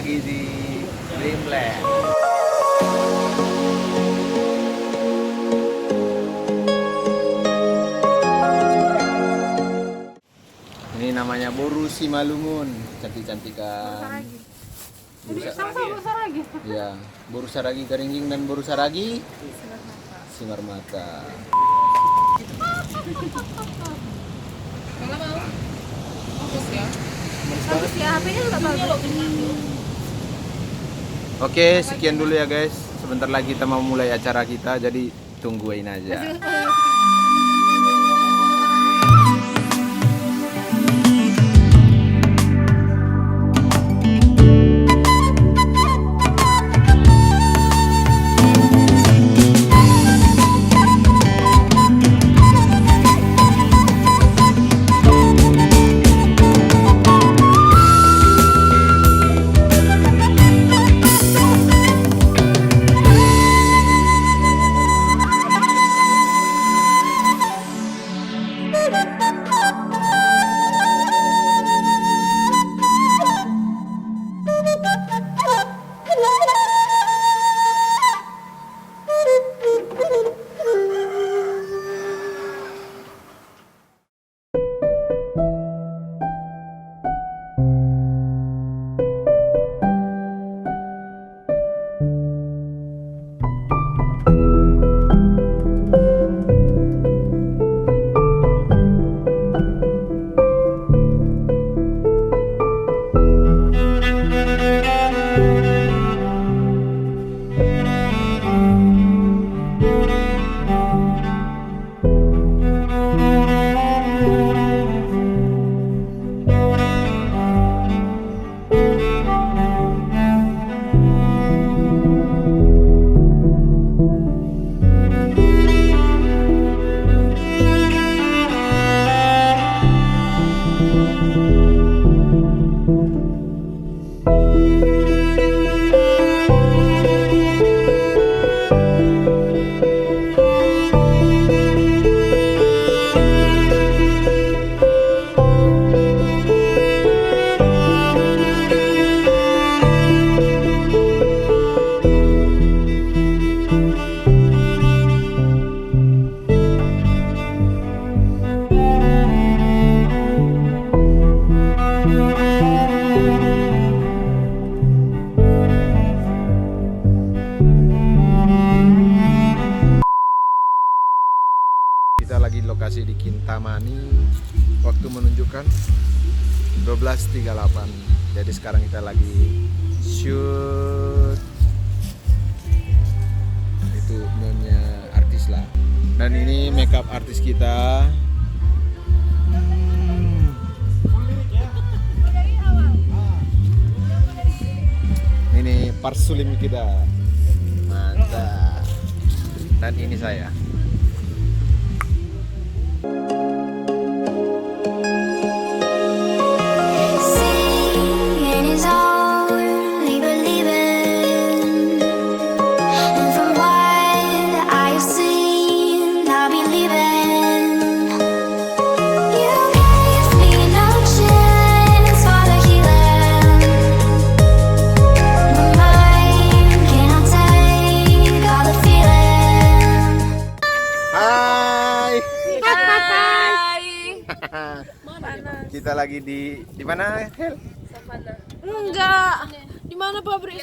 lagi di Dreamland. Ini namanya Boru Simalungun, cantik-cantikan. Jadi sama-sama Boru Saragi. Iya, Boru Saragi Karingging dan Boru Saragi Sinar Mata. Kalau mau fokus ya. Bagus ya, HP-nya juga bagus. Oke, sekian dulu ya guys. Sebentar lagi kita mau mulai acara kita, jadi tungguin aja. Kita lagi di lokasi di Kintamani. Waktu menunjukkan 12.38. Jadi sekarang kita lagi shoot. Itu namanya artis lah. Dan ini makeup artis kita. Ini parsulim kita. Mantap. Dan ini saya. Kita lagi di mana, Hel? Savana. Enggak. Di mana pabrik?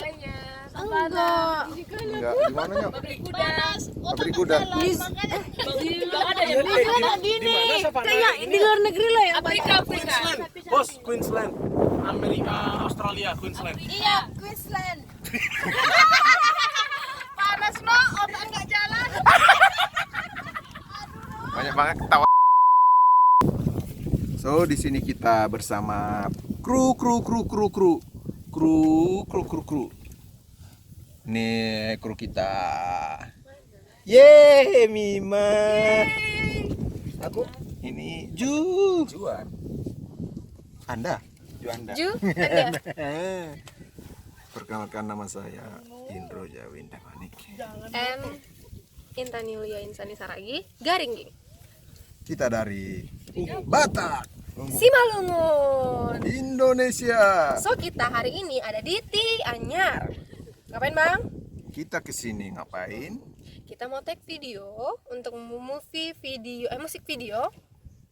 Enggak. Enggak, di mana nyok? Pabrik kuda. Pabrik kuda. Ada ya? Gini. Kayak di luar negeri lah ya. Afrika. Bos, Queensland. Amerika, Australia, Queensland. Iya, Queensland. Panas no, otak enggak jalan. Banyak banget ketawa. So, di sini kita bersama kru. Ini kru kita. Yeay, Mima. Aku ini Juan. Anda? Juanda. Anda. Perkenalkan, nama saya Indro Jawinda Manik. Intan Yulia Insani Saragi, Garingging. Kita dari Batak. Simalungun. Indonesia. So kita hari ini ada di Anyar. Ngapain bang? Kita kesini ngapain? Kita mau take video untuk musik video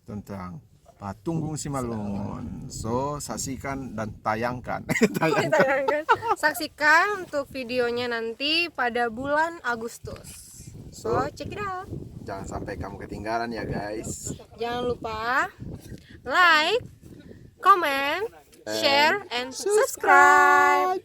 Tentang Patunggung Simalungun. So saksikan dan tayangkan. Ditayangkan. Saksikan untuk videonya nanti pada bulan Agustus. So check it out. Jangan sampai kamu ketinggalan ya guys. Jangan lupa like, comment, share, and subscribe.